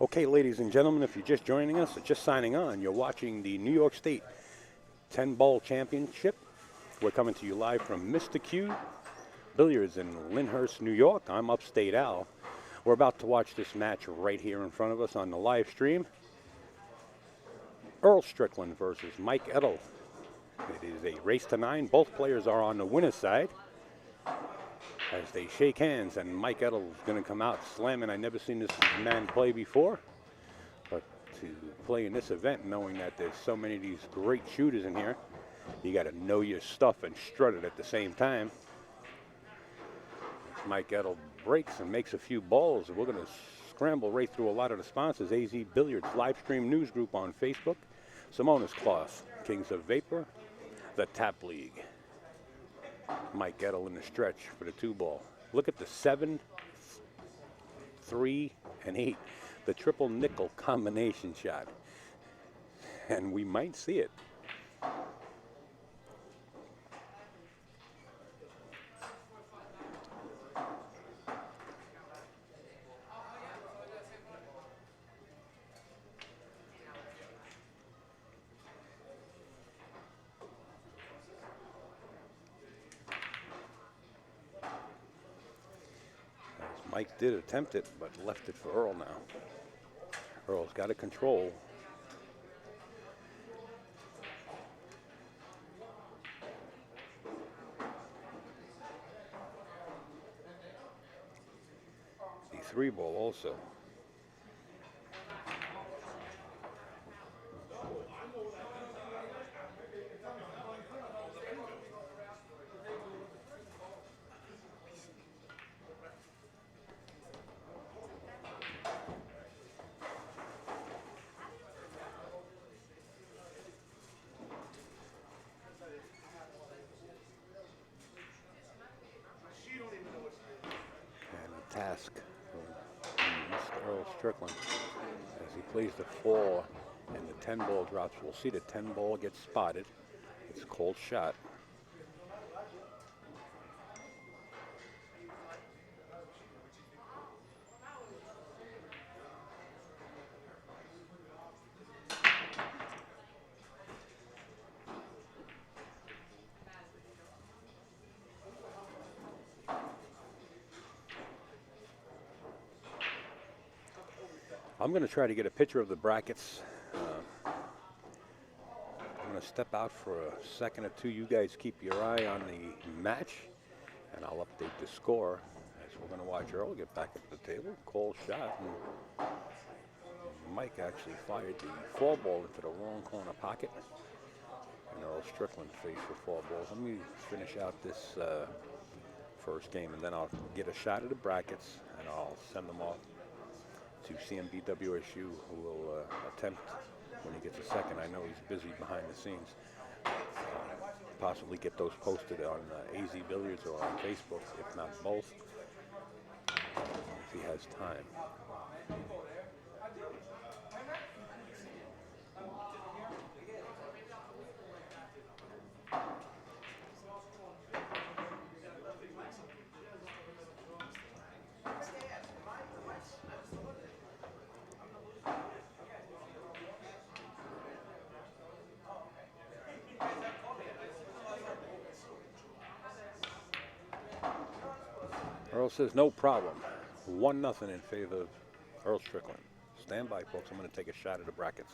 Okay, ladies and gentlemen, if you're just joining us or just signing on, you're watching the New York State 10-Ball Championship. We're coming to you live from Mr. Cue Billiards in Lindenhurst, New York. I'm Upstate Al. We're about to watch this match right here in front of us on the live stream. Earl Strickland versus Mike Ettl. It is a race to 9. Both players are on the winner's side. As they shake hands, and Mike Ettl is going to come out slamming. I've never seen this man play before, but to play in this event, knowing that there's so many of these great shooters in here, you got to know your stuff and strut it at the same time. As Mike Ettl breaks and makes a few balls, we're going to scramble right through a lot of the sponsors. AZ Billiards live stream news group on Facebook, Simona's Cloth, Kings of Vapor, the Tap League. Mike Ettl in the stretch for the 2-ball. Look at the 7, 3, and 8. The triple nickel combination shot. And we might see it. Mike did attempt it, but left it for Earl now. Earl's got to control. The 3-ball also. Task of Mr. Earl Strickland as he plays the 4 and the 10-ball drops. We'll see the 10-ball get spotted. It's a cold shot. I'm going to try to get a picture of the brackets. I'm going to step out for a second or two. You guys keep your eye on the match, and I'll update the score as we're going to watch Earl get back at the table. Cold shot. And Mike actually fired the 4-ball into the wrong corner pocket. And Earl Strickland faced for 4 balls. Let me finish out this first game, and then I'll get a shot of the brackets, and I'll send them off to CMBWSU, who will attempt when he gets a second. I know he's busy behind the scenes. Possibly get those posted on AZ Billiards or on Facebook, if not both, if he has time. Earl says no problem. 1-0 in favor of Earl Strickland. Stand by, folks. I'm going to take a shot at the brackets.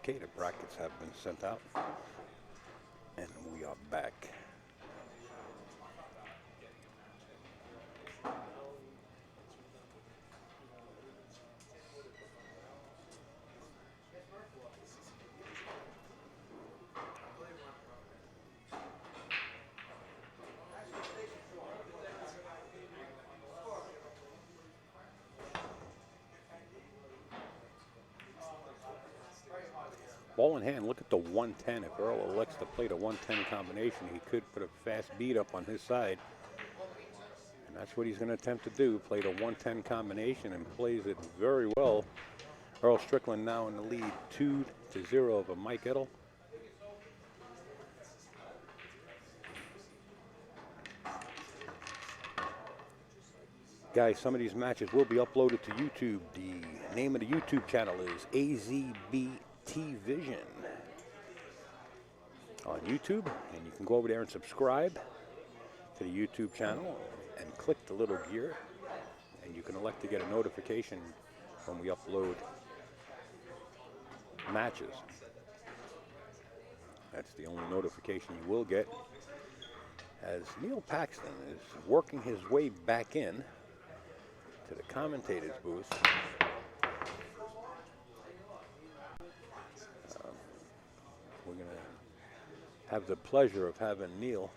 Okay, the brackets have been sent out. And we are back. Ball in hand, look at the 110. If Earl elects to play the 110 combination, he could put a fast beat up on his side. And that's what he's going to attempt to do, play the 110 combination, and plays it very well. Earl Strickland now in the lead, 2-0 over Mike Ettl. Guys, some of these matches will be uploaded to YouTube. The name of the YouTube channel is AZBTV on YouTube, and you can go over there and subscribe to the YouTube channel and click the little gear, and you can elect to get a notification when we upload matches. That's the only notification you will get, as Neil Paxton is working his way back in to the commentator's booth. We're going to have the pleasure of having Neil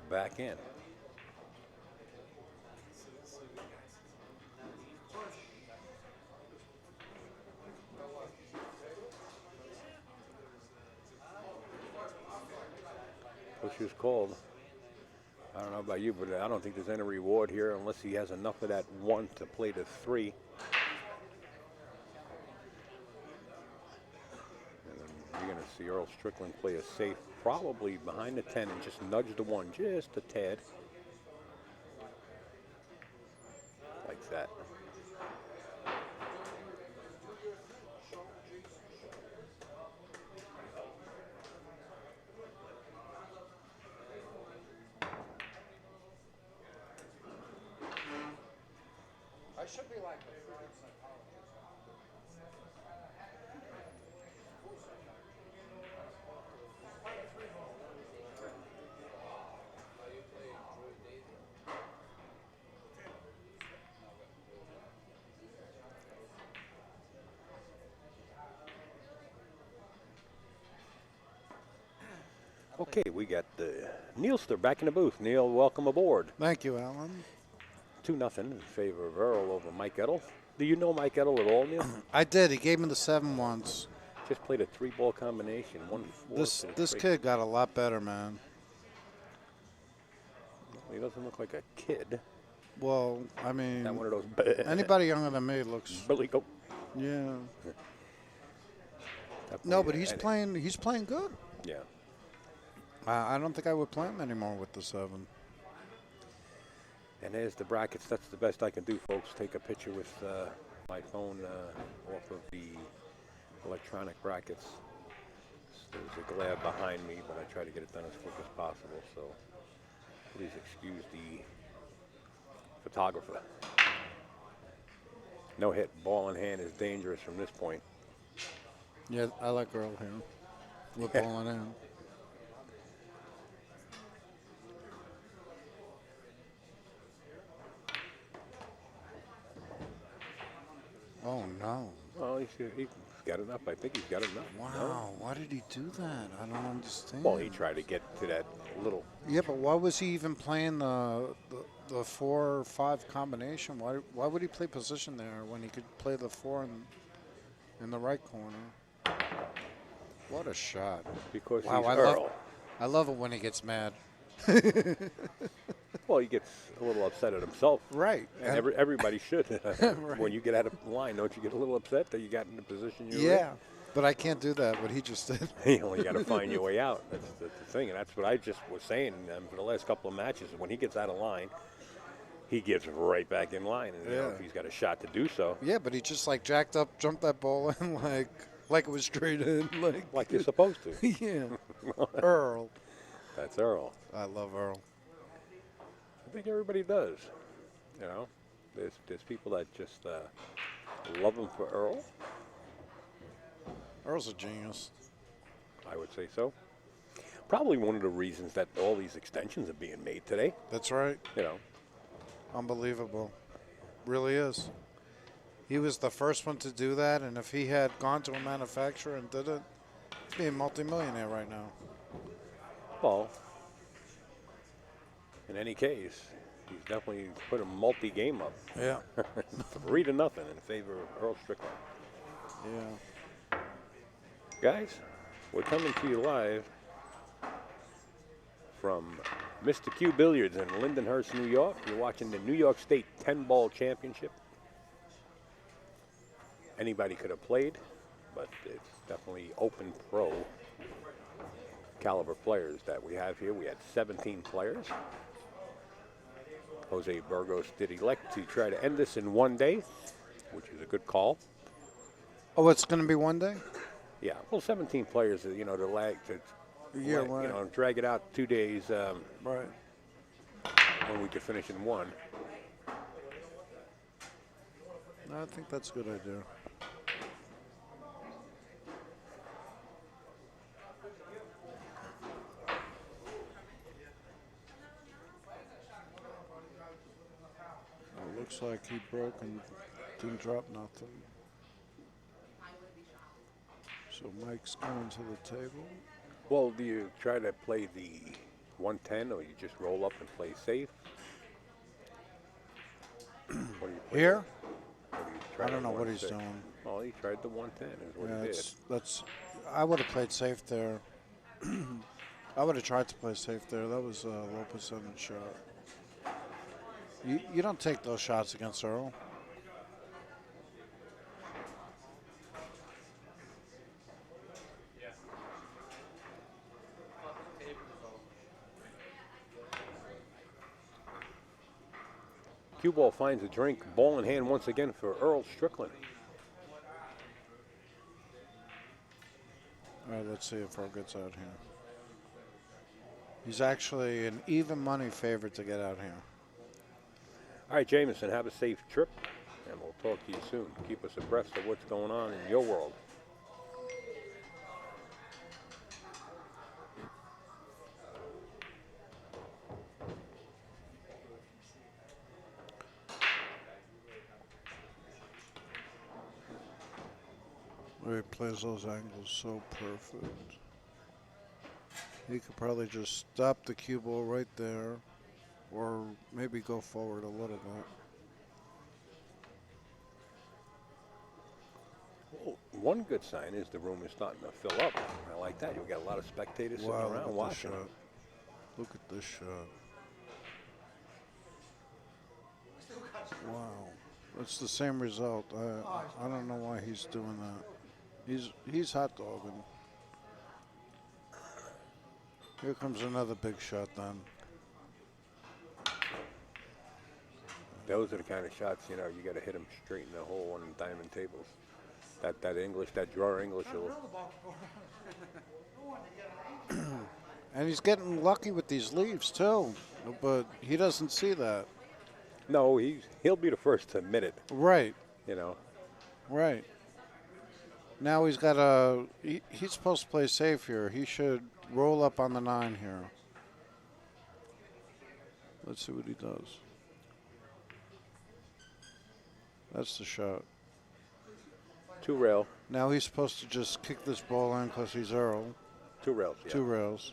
back in. Which is called. I don't know about you, but I don't think there's any reward here unless he has enough of that 1 to play the 3. And then you're going to see Earl Strickland play a safe, probably behind the 10, and just nudge the 1 just a tad. Like that. I should be like a Okay, we got Neilster back in the booth. Neil, welcome aboard. Thank you, Alan. 2-0 in favor of Earl over Mike Ettl. Do you know Mike Ettl at all, Neil? I did. He gave me the 7 once. Just played a 3-ball combination. 1-4. This kid got a lot better, man. He doesn't look like a kid. Well, I mean, Not one of those. anybody younger than me looks. Billy go. Yeah. No, but he's playing. He's playing good. Yeah. I don't think I would play him anymore with the 7. And there's the brackets. That's the best I can do, folks. Take a picture with my phone off of the electronic brackets. There's a glare behind me, but I try to get it done as quick as possible. So please excuse the photographer. No hit. Ball in hand is dangerous from this point. Yeah, I like Earl here. With ball in hand. Oh, no. Well, he's got enough. I think he's got enough. Wow. No? Why did he do that? I don't understand. Well, he tried to get to that little. Yeah, but why was he even playing the 4 or 5 combination? Why would he play position there when he could play the 4 in the right corner? What a shot. Because wow, he's Earl. I love it when he gets mad. Well, he gets a little upset at himself. Right. And everybody should. Right. When you get out of line, don't you get a little upset that you got in the position you're in? Yeah, but I can't do that, what he just did. You only got to find your way out. That's the thing, and that's what I just was saying for the last couple of matches. When he gets out of line, he gets right back in line, and you know, if he's got a shot to do so. Yeah, but he just like jacked up, jumped that ball in like it was straight in, like you're supposed to. Yeah. Earl. That's Earl. I love Earl. I think everybody does. You know, there's people that just love him for Earl. Earl's a genius. I would say so. Probably one of the reasons that all these extensions are being made today. That's right. You know, Unbelievable. Really is. He was the first one to do that, and if he had gone to a manufacturer and did it, he'd be a multimillionaire right now. well, in any case, he's definitely put a multi-game up. Yeah. 3-0 in favor of Earl Strickland. Yeah. Guys, we're coming to you live from Mr. Cue Billiards in Lindenhurst, New York. You're watching the New York State 10-ball championship. Anybody could have played, but it's definitely open pro caliber players that we have here. We had 17 players. Jose Burgos did elect to try to end this in one day, which is a good call. Oh, it's going to be one day? Yeah, well, 17 players, you know, Yeah, right. you know, drag it out 2 days Right. when we could finish in one. No, I think that's a good idea. It looks like he broke and didn't drop nothing. So Mike's going to the table. Well, do you try to play the 110 or you just roll up and play safe? What do you play? Here? Or do you try I don't the know what he's 1-6? doing. Well, he tried the 110 is what Yeah, he did. I would have played safe there. I would have tried to play safe there. That was a low percentage shot. You don't take those shots against Earl. Cue ball finds a drink, ball in hand once again for Earl Strickland. All right, let's see if Earl gets out here. He's actually an even money favorite to get out here. All right, Jameson, have a safe trip, and we'll talk to you soon. Keep us abreast of what's going on in your world. Where he plays those angles so perfect. He could probably just stop the cue ball right there, or maybe go forward a little bit. Well, one good sign is the room is starting to fill up. I like that. You've got a lot of spectators sitting Wow, around look at this watching. shot. Look at this shot. Wow. That's the same result. I don't know why he's doing that. He's hot dogging. Here comes another big shot then. Those are the kind of shots, you know, you got to hit them straight in the hole on the diamond tables. That English, that drawer English will. And he's getting lucky with these leaves too, but he doesn't see that. No, he'll be the first to admit it, Right, you know. right. Now he's got he's supposed to play safe here. He should roll up on the 9 here. Let's see what he does. That's the shot. 2 rail, Now he's supposed to just kick this ball in because he's Earl. 2 rails, yeah. 2 rails.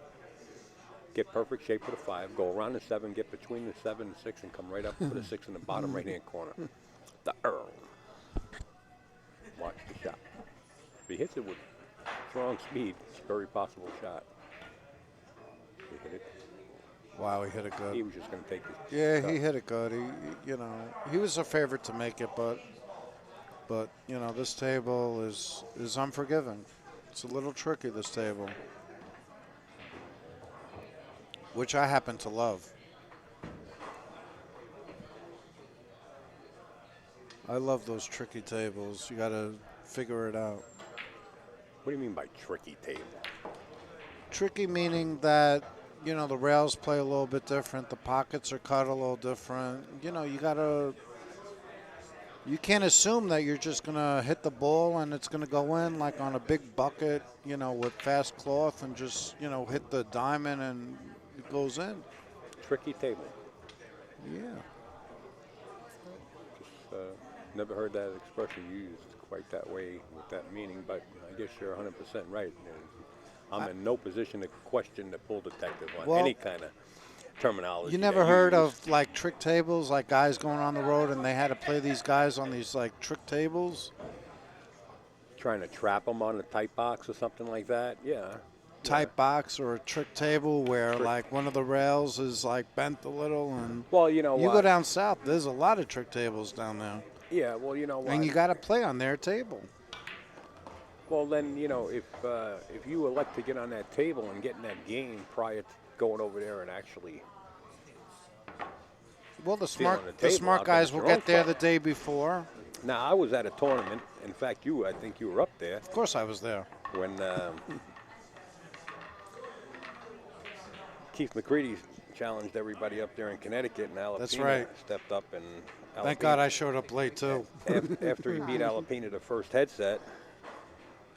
Get perfect shape for the 5, go around the 7, get between the 7 and 6, and come right up for the 6 in the bottom right-hand corner. The Earl. Watch the shot. If he hits it with strong speed, it's a very possible shot. He hit it. Wow, he hit it good. He was just going to take this. Yeah, he hit it good. He was a favorite to make it, but this table is unforgiving. It's a little tricky, this table, which I happen to love. I love those tricky tables. You got to figure it out. What do you mean by tricky table? Tricky meaning that, the rails play a little bit different. The pockets are cut a little different. You You can't assume that you're just going to hit the ball and it's going to go in like on a big bucket, you know, with fast cloth and just, you know, hit the diamond and it goes in. Tricky table. Yeah. Just never heard that expression used quite that way with that meaning, but I guess you're 100% right. I'm in no position to question the pool detective on any kind of terminology. You never heard of like trick tables, like guys going on the road and they had to play these guys on these like trick tables? Trying to trap them on a tight box or something like that? Yeah. Tight box or a trick table where like one of the rails is like bent a little and well, you know you what? go down south, there's a lot of trick tables down there. Yeah, well, you know what? And you got to play on their table. Well, then, you know, if you elect to get on that table and get in that game prior to going over there and actually the smart guys will get there the day before. Now, I was at a tournament. In fact, I think you were up there. Of course I was there. When Keith McCready challenged everybody up there in Connecticut, and Alapina stepped up and thank God I showed up late, too. After he beat Alapina the first headset,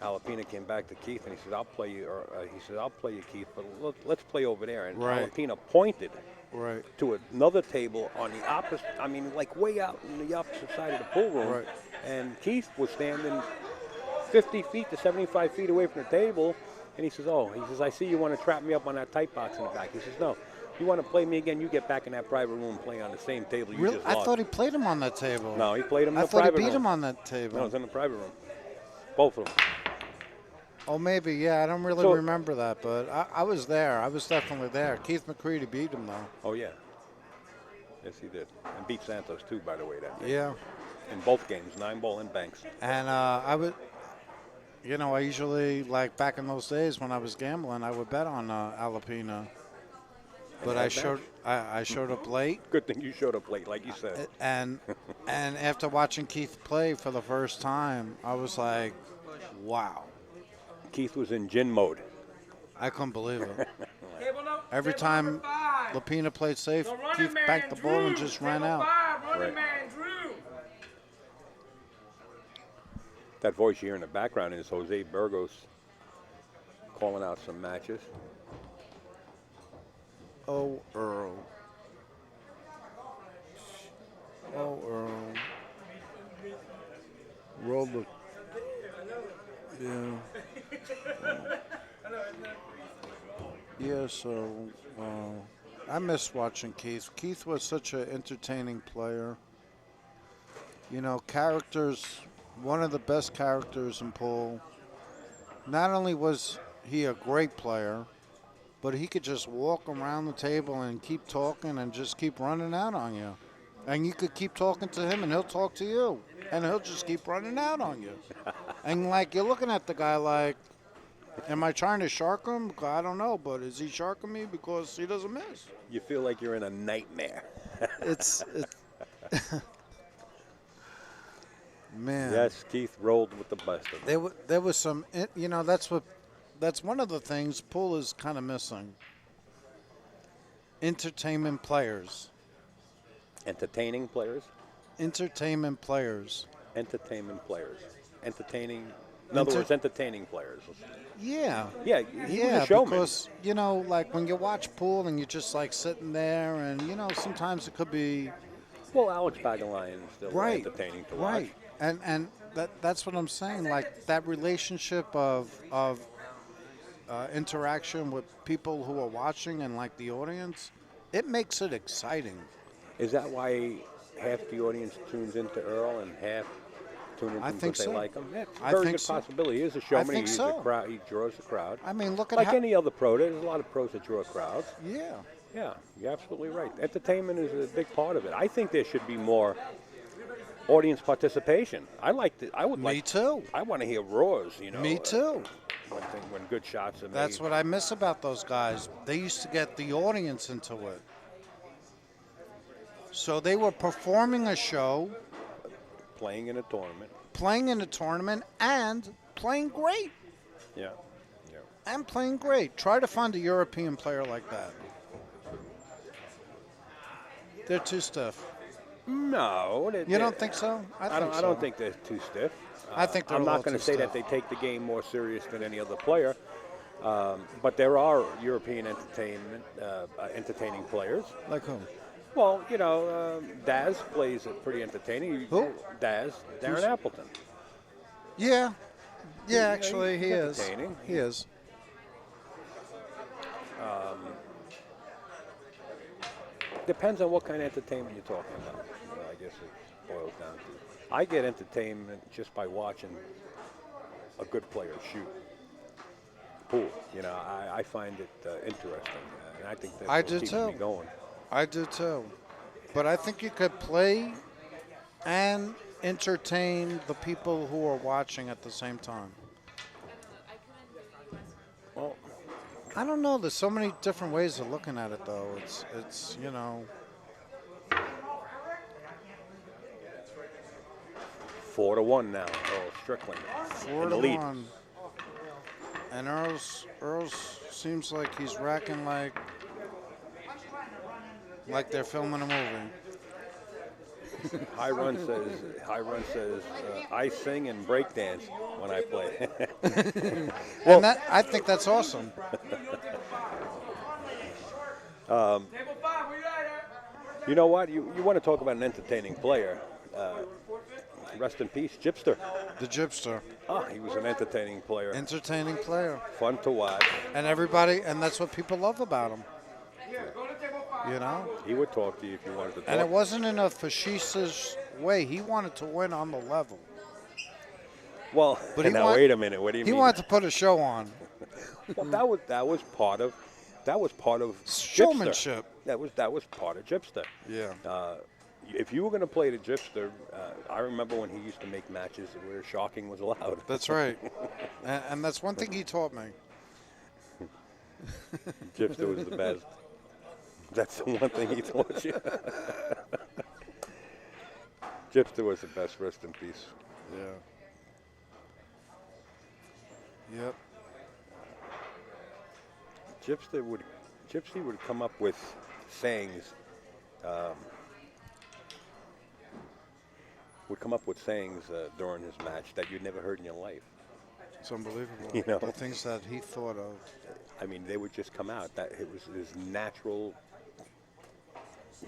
Alapina came back to Keith and he said, "I'll play you." Or he said, "I'll play you, Keith, but let's play over there." And Alapina pointed to another table on the opposite. I mean, like way out in the opposite side of the pool room. Right. And Keith was standing 50 feet to 75 feet away from the table, and he says, "I see you want to trap me up on that tight box in the back." He says, "No. You want to play me again, you get back in that private room and play on the same table you just lost." I thought he played him on that table. No, he played him in the private room. I thought he beat him on that table. No, it was in the private room. Both of them. Oh, maybe, yeah. I don't really remember that, but I was there. I was definitely there. Keith McCready beat him, though. Oh, yeah. Yes, he did. And beat Santos, too, by the way, that day. Yeah. In both games, 9-ball and Banks. And I would, you know, I usually, like back in those days when I was gambling, I would bet on Alapina. But I showed up late. Good thing you showed up late, like you said. And after watching Keith play for the first time, I was like, wow. Keith was in gin mode. I couldn't believe it. Every time Lapina played safe, Keith backed the ball and just ran out. Right. That voice you hear in the background is Jose Burgos calling out some matches. Oh, Earl. Oh, Earl. Roll the... Yeah. Yeah, so I miss watching Keith. Keith was such an entertaining player. You know, characters, one of the best characters in pool. Not only was he a great player, but he could just walk around the table and keep talking and just keep running out on you. And you could keep talking to him and he'll talk to you. And he'll just keep running out on you. And like you're looking at the guy like, am I trying to shark him? I don't know, but is he sharking me because he doesn't miss? You feel like you're in a nightmare. it's man. Yes, Keith rolled with the best of them. There was some, you know, that's one of the things pool is kind of missing. Entertainment players. Entertaining players? Entertainment players. Entertainment players. Entertaining. In other words, entertaining players. Yeah. Yeah, he was a showman. Because, you know, like when you watch pool and you're just like sitting there and, you know, sometimes it could be. Well, Alex Bagalion is still entertaining to watch. Right. And that's what I'm saying. Like that relationship of interaction with people who are watching and like the audience, it makes it exciting. Is that why half the audience tunes into Earl and half tune into him because they like him? Yeah, very good possibility. He is a showman. He's a crowd. He draws the crowd. I mean, look at like any other pro. There's a lot of pros that draw crowds. Yeah. Yeah, you're absolutely right. Entertainment is a big part of it. I think there should be more audience participation. Me too. I want to hear roars. You know. Me too. When good shots are made. That's what I miss about those guys. They used to get the audience into it. So they were performing a show. Playing in a tournament. Playing in a tournament and playing great. Yeah. And playing great. Try to find a European player like that. They're too stiff. No. You don't think so? I don't think they're too stiff. I think they're I'm a not little going too to say that stiff. they take the game more serious than any other player, but there are European entertaining players. Like who? Well, Daz plays it pretty entertaining. Who? Daz, Darren Appleton. Yeah. Yeah, He's actually, he is. entertaining. He is. Depends on what kind of entertainment you're talking about. I guess it boils down to. I get entertainment just by watching a good player shoot pool. I find it interesting, and I think that's I what do keeps too. me going. I do too. But I think you could play and entertain the people who are watching at the same time. Well, I don't know. There's so many different ways of looking at it, though. It's 4-1 now. Earl Strickland. 4 in the to lead. 1. And Earl's seems like he's racking like they're filming a movie. High Run says I sing and break dance when I play. And I think that's awesome. You know what? You want to talk about an entertaining player. Rest in peace, Gypster. The Gypster. He was an entertaining player. Entertaining player. Fun to watch. And that's what people love about him. He would talk to you if you wanted to talk. And it wasn't in a facetious way. He wanted to win on the level. Well, But now wait a minute. What do you He mean? wanted to put a show on. Well, that was part of Showmanship. Gypster. That was part of Gypster. Yeah. If you were going to play the Gypster, I remember when he used to make matches where shocking was allowed. That's right. and that's one thing he taught me. Gypster was the best. That's the one thing he taught you. Gypster was the best. Rest in peace. Yeah. Yep. Gypsy would come up with sayings. During his match that you'd never heard in your life. It's unbelievable. The things that he thought of. I mean, they would just come out. That it was his natural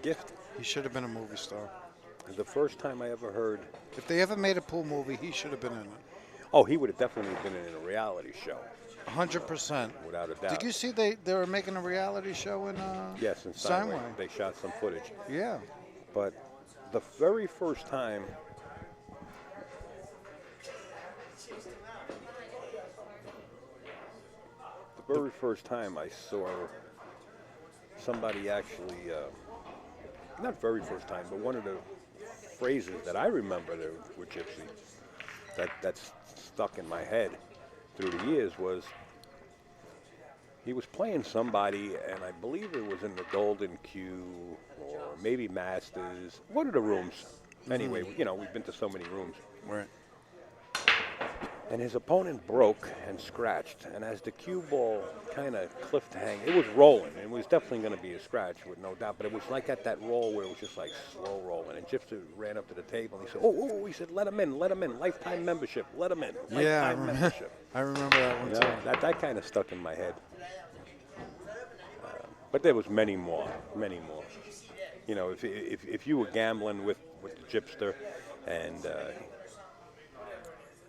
gift. He should have been a movie star. The first time I ever heard. If they ever made a pool movie, he should have been in it. Oh, he would have definitely been in a reality show. 100%. Without a doubt. Did you see they were making a reality show in Yes, in Steinway? They shot some footage. Yeah. But the very first time I saw somebody actually, not very first time, but one of the phrases that I remember there with Gypsy that's stuck in my head through the years was he was playing somebody, and I believe it was in the Golden Cue or maybe Masters, one of the rooms. Anyway, we've been to so many rooms. Right. And his opponent broke and scratched, and as the cue ball kind of cliffed hang, it was rolling. It was definitely going to be a scratch, with no doubt, but it was like at that roll where it was just like slow rolling. And Gypsy ran up to the table, and he said, oh, he said, let him in, lifetime membership, let him in, lifetime membership. I remember that one too. That kind of stuck in my head. But there was many more. If you were gambling with the Gypster and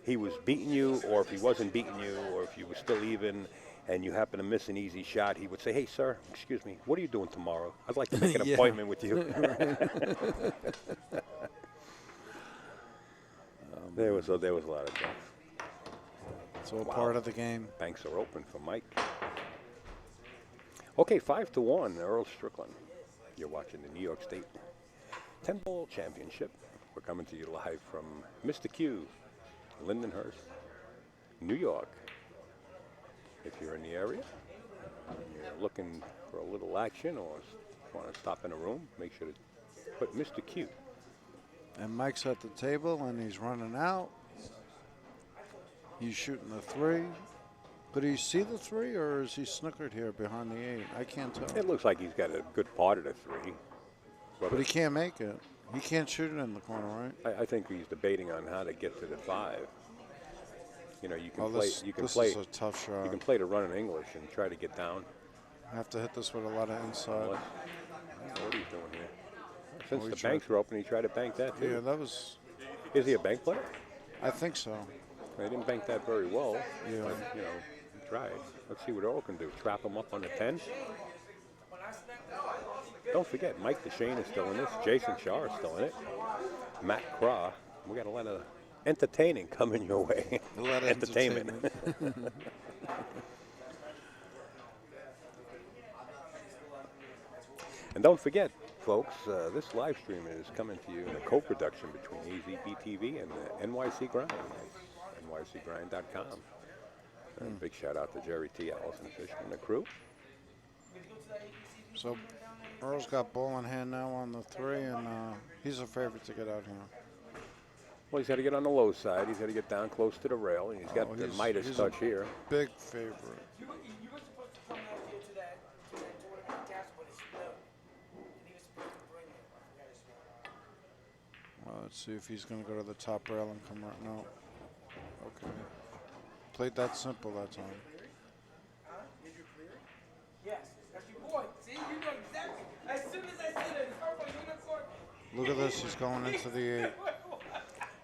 he was beating you, or if he wasn't beating you, or if you were still even and you happen to miss an easy shot, he would say, hey, sir, excuse me, what are you doing tomorrow? I'd like to make an appointment with you. There was a lot of jokes. It's all part of the game. Banks are open for Mike. Okay, 5-1, Earl Strickland. You're watching the New York State 10-Ball Championship. We're coming to you live from Mr. Cue, Lindenhurst, New York. If you're in the area and you're looking for a little action or want to stop in a room, make sure to put Mr. Cue. And Mike's at the table, and he's running out. He's shooting the 3. Could he see the 3, or is he snookered here behind the 8? I can't tell. It looks like he's got a good part of the 3. But he can't make it. He can't shoot it in the corner, right? I think he's debating on how to get to the 5. You know, you can Oh, play. this, You can this play. is a tough shot. You can play to run in English and try to get down. I have to hit this with a lot of inside. What are you doing here? Since he the tried- banks were open, he tried to bank that too. Yeah, that was. Is he a bank player? I think so. They didn't bank that very well. Yeah. But, you know, he tried. Let's see what Earl can do. Trap him up on the 10. Don't forget, Mike DeShane is still in this. Jason Shaw is still in it. Matt Craw. We got a lot of entertaining coming your way. A lot of Entertainment. And don't forget, folks, this live stream is coming to you in a co-production between AZBTV and the NYC Grind. NYCGrind.com. And big shout out to Jerry T. Allison Fisher and the crew. So Earl's got ball in hand now on the 3, and he's a favorite to get out here. Well, he's got to get on the low side. He's got to get down close to the rail. And he's got the Midas he's touch a here. Big favorite. Well, let's see if he's going to go to the top rail and come right now. Okay. Played that simple that time. Yes, that's your boy. See, you know exactly. As soon as I said it, it's purple unicorn. Look at this. He's going into the 8.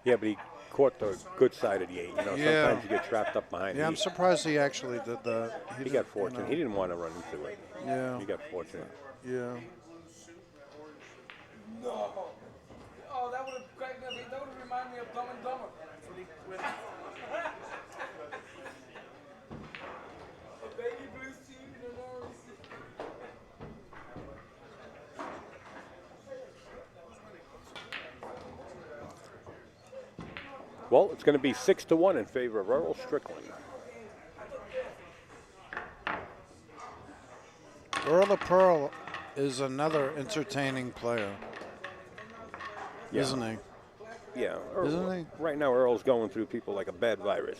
Yeah, but he caught the good side of the 8. You know, Yeah. sometimes you get trapped up behind. Yeah, I'm surprised he actually did that. He didn't, got fortunate. you know. He didn't want to run into it. Yeah. He got fortunate. Yeah. No. Oh, that would have cracked me up. That would have reminded me of Dumb and Dumber. A baby blue suit and an orange suit. Well, it's going to be 6-1 in favor of Earl Strickland. Earl of Pearl is another entertaining player, Yeah. isn't he? Yeah. Earl, Isn't he? Right now, Earl's going through people like a bad virus.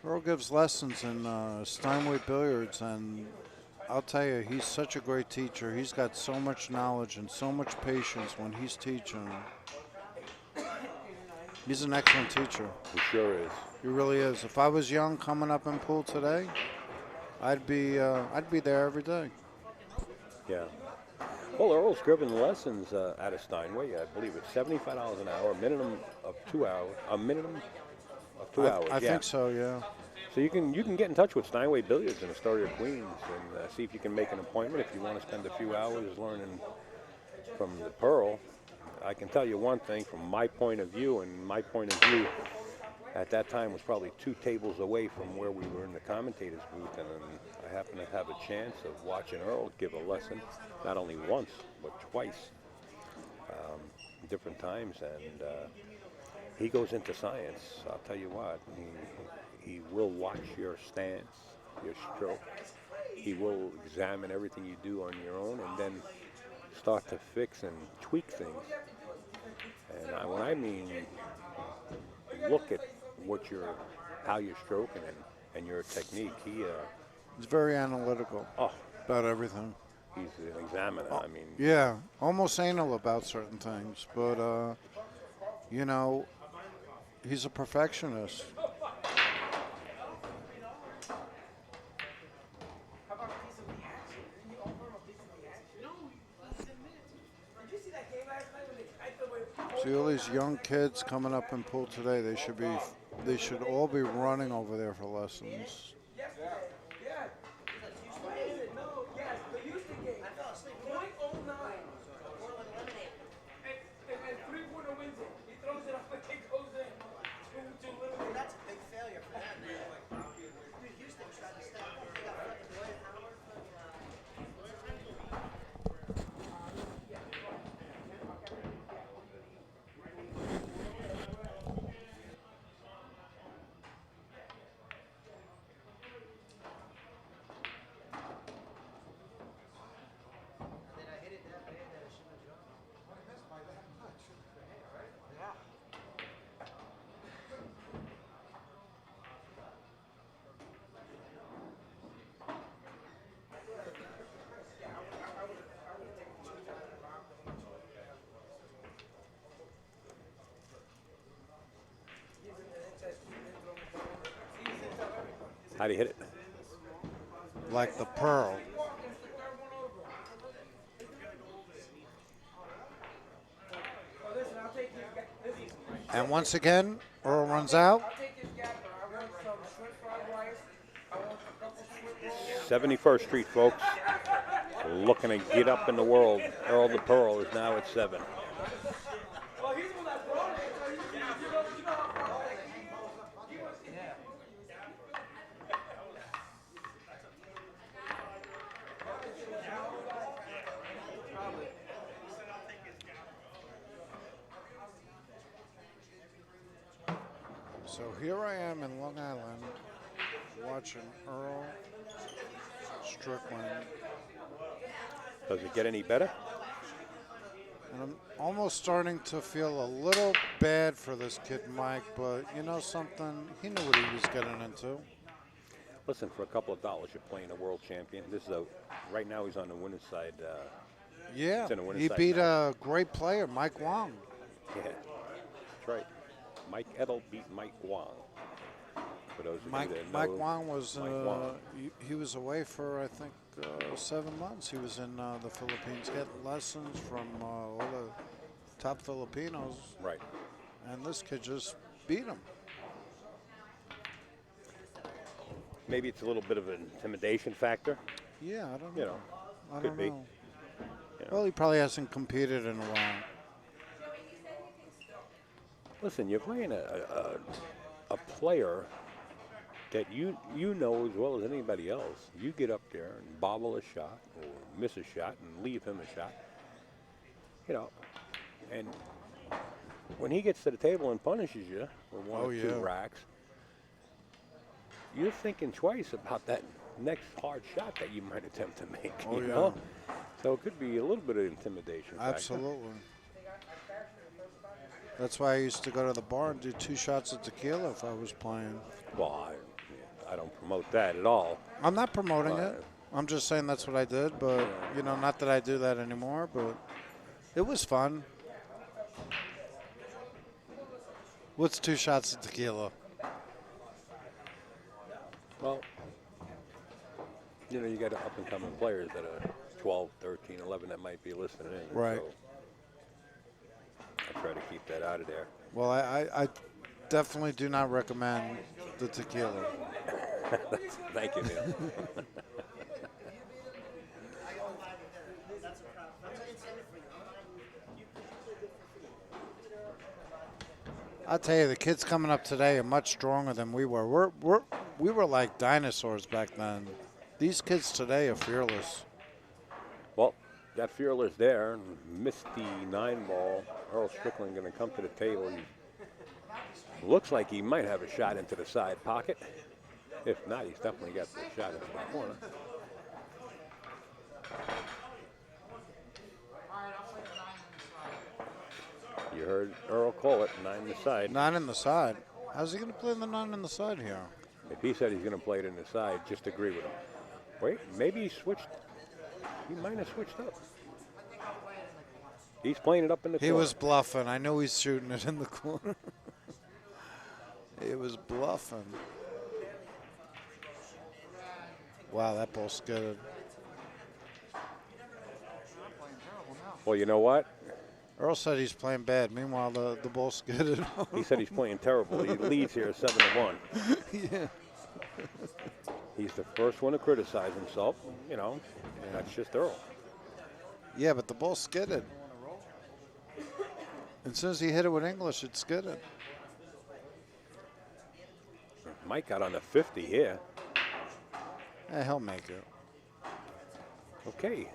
Earl gives lessons in Steinway Billiards, and I'll tell you, he's such a great teacher. He's got so much knowledge and so much patience when he's teaching. He's an excellent teacher. He sure is. He really is. If I was young coming up in pool today, I'd be there every day. Yeah. Well, Earl's given lessons out of Steinway. I believe it's $75 an hour, a minimum of 2 hours. A minimum of 2 hours. I yeah. think so, yeah. So you can get in touch with Steinway Billiards in Astoria, Queens, and see if you can make an appointment if you want to spend a few hours learning from the Pearl. I can tell you one thing from my point of view, and my point of view at that time was probably 2 tables away from where we were in the commentators booth, and I happened to have a chance of watching Earl give a lesson, not only once, but twice, different times, and he goes into science. I'll tell you what, he will watch your stance, your stroke. He will examine everything you do on your own, and then start to fix and tweak things. And when I mean look at how you're stroking and your technique, He's very analytical oh, about everything. he's an examiner. I mean, Yeah, almost anal about certain things, but you know, he's a perfectionist. How about a piece of reaction? Didn't you offer him a piece of reaction? No, less than minutes. Did you see that game last night when they kicked away? See all these young kids coming up in pool today. They should all be running over there for lessons. Yesterday, yeah. Why is it? No, yes, the Houston game. I fell asleep. 0.09. And 3-pointer wins it. He throws it off and it goes in. Too little. That's a big failure for them. Dude, Houston tried to step up. They got fucking Dwight Howard. How'd he hit it? Like the pearl. And once again, Earl runs out. 71st Street, folks. Looking to get up in the world. Earl the Pearl is now at 7. So here I am in Long Island watching Earl Strickland. Does it get any better? And I'm almost starting to feel a little bad for this kid, Mike, but you know something? He knew what he was getting into. Listen, for a couple of dollars, you're playing a world champion. This is right now he's on the winner's side. Yeah, in a winner's he side beat now. a great player, Mike Wong. Yeah, that's right. Mike Ettl beat Mike Wong. For those of you that know, Mike Wong was Mike Wong. he was away for I think 7 months. He was in the Philippines getting lessons from all the top Filipinos, Right. and this kid just beat him. Maybe it's a little bit of an intimidation factor. Yeah, I don't know. You know, I could don't be. know. You know. Well, he probably hasn't competed in a while. Listen, you're playing a player that you know as well as anybody else. You get up there and bobble a shot or miss a shot and leave him a shot. You know, and when he gets to the table and punishes you with one or two racks, you're thinking twice about that next hard shot that you might attempt to make. Oh, you yeah. know? So it could be a little bit of intimidation factor. Absolutely. That's why I used to go to the bar and do 2 shots of tequila if I was playing. Well, I don't promote that at all. I'm not promoting it. I'm just saying that's what I did, but, you know, not that I do that anymore, but it was fun. What's 2 shots of tequila? Well, you know, you got up-and-coming players that are 12, 13, 11 that might be listening in. Right. So I try to keep that out of there. Well, I definitely do not recommend the tequila. Thank you, Neil. I'll tell you, the kids coming up today are much stronger than we were. We were like dinosaurs back then. These kids today are fearless. Well, got Fearless there and missed the 9-ball. Earl Strickland going to come to the table. He looks like he might have a shot into the side pocket. If not, he's definitely got the shot into the corner. You heard Earl call it, 9 in the side. 9 in the side. How's he going to play the 9 in the side here? If he said he's going to play it in the side, just agree with him. Wait, maybe he switched. He might have switched up. He's playing it up in the corner. He was bluffing. I know he's shooting it in the corner. He was bluffing. Wow, that ball skidded. Well, you know what? Earl said he's playing bad. Meanwhile, the ball skidded. He said he's playing terrible. He leads here 7-1. Yeah. He's the first one to criticize himself, you know, and that's just Earl. Yeah, but the ball skidded. As soon as he hit it with English, it skidded. Mike got on the 50 here. Yeah, he'll make it. Okay.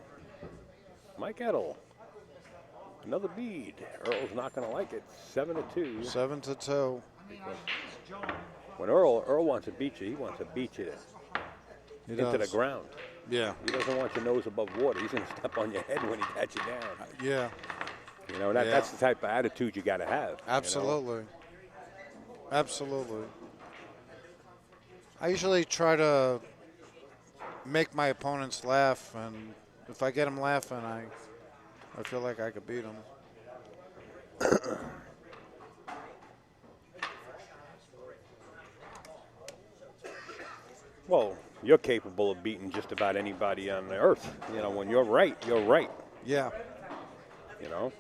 Mike Ettl. Another bead. Earl's not going to like it. 7-2. 7-2. When Earl wants to beat you, he wants to beat you He into the does. ground. Yeah. He doesn't want your nose above water. He's going to step on your head when he gets you down. Yeah. You know, that's the type of attitude you got to have. Absolutely. You know? Absolutely. I usually try to make my opponents laugh, and if I get them laughing, I feel like I could beat them. Well, you're capable of beating just about anybody on the earth. You know, when you're right, you're right. Yeah. You know.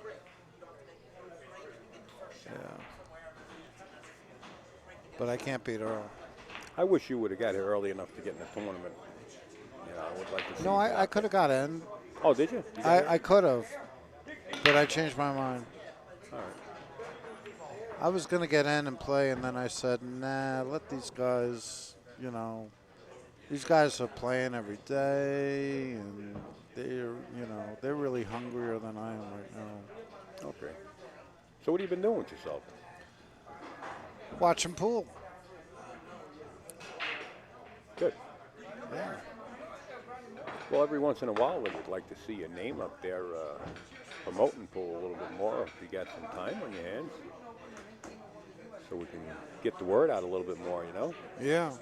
Yeah. But I can't beat Earl. I wish you would have got here early enough to get in the tournament. You know, I would like to see. No, you I out could have got in. there. Oh, did you? You got here? I could have, but I changed my mind. All right. I was going to get in and play, and then I said, nah, let these guys, you know, these guys are playing every day, and they're really hungrier than I am right now. Okay. So what have you been doing with yourself? Watching pool. Good. Yeah. Well, every once in a while, I would like to see your name up there promoting pool a little bit more if you got some time on your hands. So we can get the word out a little bit more, you know? Yeah.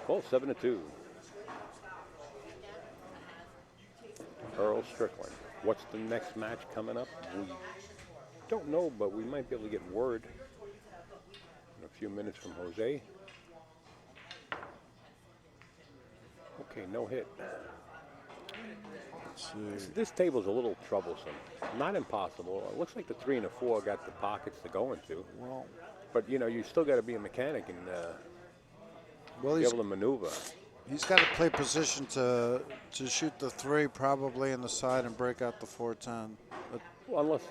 Well, 7-2. Earl Strickland. What's the next match coming up? We don't know, but we might be able to get word in a few minutes from Jose. Okay, no hit. Let's see. This table's a little troublesome. Not impossible. It looks like the 3 and the 4 got the pockets to go into. Well, But, you know, you still got to be a mechanic and be he's able to maneuver. got to play position to shoot the 3 probably in the side and break out the 4-10. Well, unless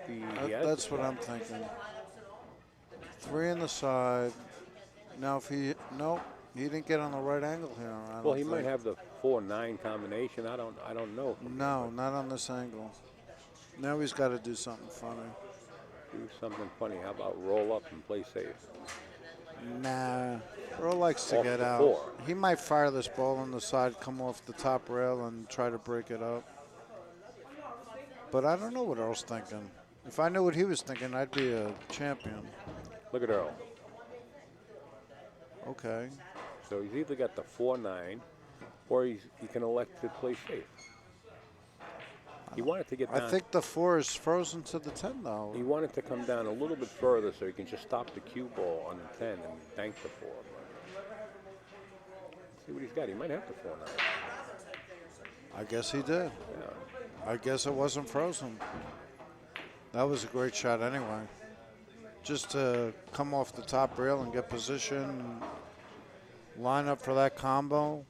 he has That's the what I'm thinking. 3 in the side. Now if he didn't get on the right angle here. Well, he might have the 4-9 combination. I don't know. No, not on this angle. Now he's got to do something funny. Do something funny. How about roll up and play safe? Nah, Earl likes to Off get the out. 4. He might fire this ball on the side, come off the top rail, and try to break it up. But I don't know what Earl's thinking. If I knew what he was thinking, I'd be a champion. Look at Earl. Okay. So he's either got the 4-9 or he can elect to play safe. He wanted to get down. I think the 4 is frozen to the 10, though. He wanted to come down a little bit further so he can just stop the cue ball on the 10 and bank the 4. Let's see what he's got. He might have the 4-9. I guess he did. Yeah. I guess it wasn't frozen. That was a great shot anyway. Just to come off the top rail and get position, line up for that combo.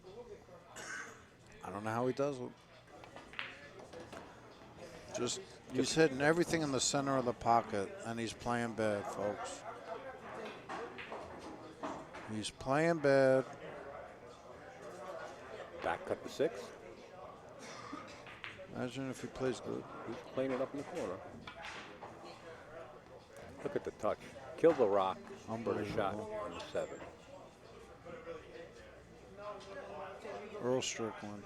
I don't know how he does it. He's hitting everything in the center of the pocket, and he's playing bad, folks. He's playing bad. Back cut the 6. Imagine if he plays good. He's playing it up in the corner. Look at the touch. Kill the rock for the shot on the 7. Earl Strickland,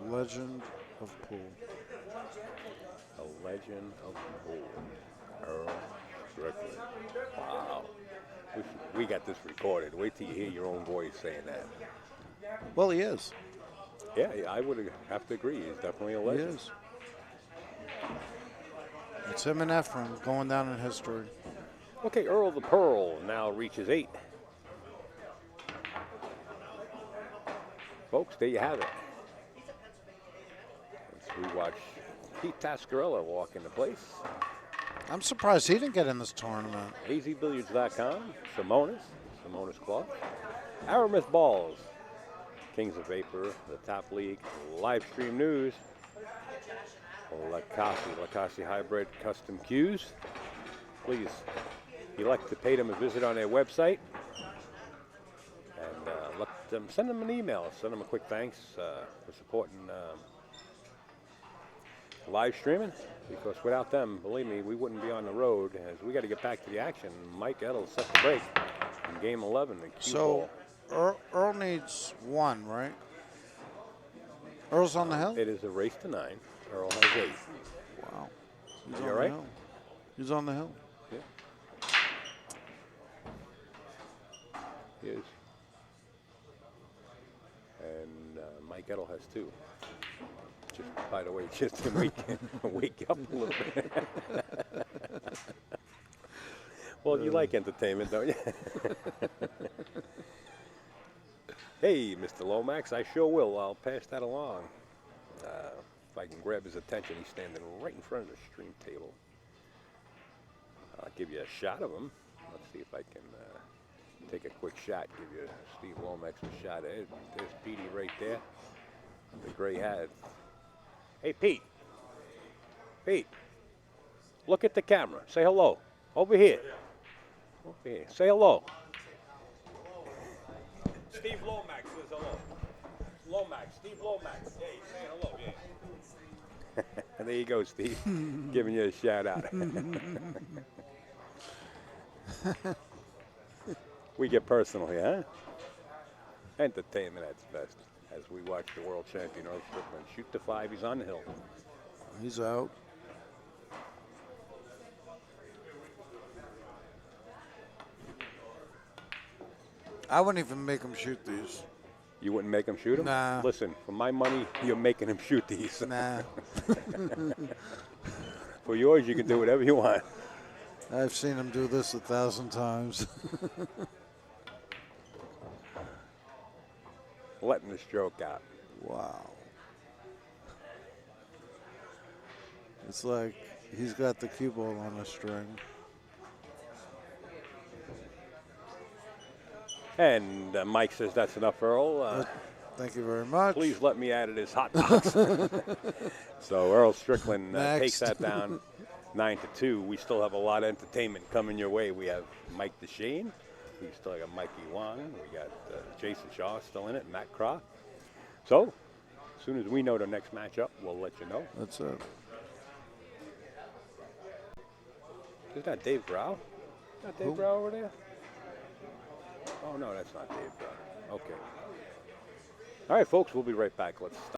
legend of pool. A legend of pool. Earl Strickland. Wow. We got this recorded. Wait till you hear your own voice saying that. Well, he is. Yeah, I would have to agree. He's definitely a He legend. is. It's him and Ephraim going down in history. Okay, Earl the Pearl now reaches 8. Folks, there you have it. Let's rewatch Pete Tascarella walk into place. I'm surprised he didn't get in this tournament. AZBTV.com, Simonis Club, Aramis Balls, Kings of Vapor, the Top League, live stream news, Lacassi Hybrid Custom Cues. Please elect to pay them a visit on their website and send them an email. Send them a quick thanks for supporting live streaming, because without them, believe me, we wouldn't be on the road, as we got to get back to the action. Mike Ettl set the break in game 11. The cue So ball. Earl needs 1, right? Earl's on the hill? It is a race to 9. Earl has 8. Wow. He's You on all the right? hill. He's on the hill. Yeah. He is. And Mike Ettl has 2. Just, by the way, just to wake you up a little bit. Well, you like entertainment, don't you? Hey, Mr. Lomax, I sure will. I'll pass that along. If I can grab his attention, he's standing right in front of the stream table. I'll give you a shot of him. Let's see if I can take a quick shot, give you Steve Lomax a shot. There's Petey right there, the gray hat. Hey, Pete. Pete, look at the camera. Say hello. Over here. Over here. Say hello. Steve Lomax says hello. Lomax. Steve Lomax. Yeah, he's saying hello. Yeah. There you go, Steve. Giving you a shout out. We get personal here, huh? Entertainment at its best. As we watch the world champion Earl Strickland shoot the 5, he's on the hill. He's out. I wouldn't even make him shoot these. You wouldn't make him shoot him? Nah. Listen, for my money, you're making him shoot these. Nah. For yours, you can do whatever you want. I've seen him do this 1,000 times. Letting the stroke out. Wow. It's like he's got the cue ball on a string. And Mike says that's enough, Earl. Thank you very much. Please let me add it as hot box. So Earl Strickland takes that down 9-2. We still have a lot of entertainment coming your way. We have Mike DeShane. We still got Mikey Wong. We got Jason Shaw still in it, Matt Croft. So as soon as we know the next matchup, we'll let you know. That's it. Is that Dave Grau? Is that Dave Grau over there? Oh, no, that's not Dave Grau. Okay. All right, folks, we'll be right back. Let's stop.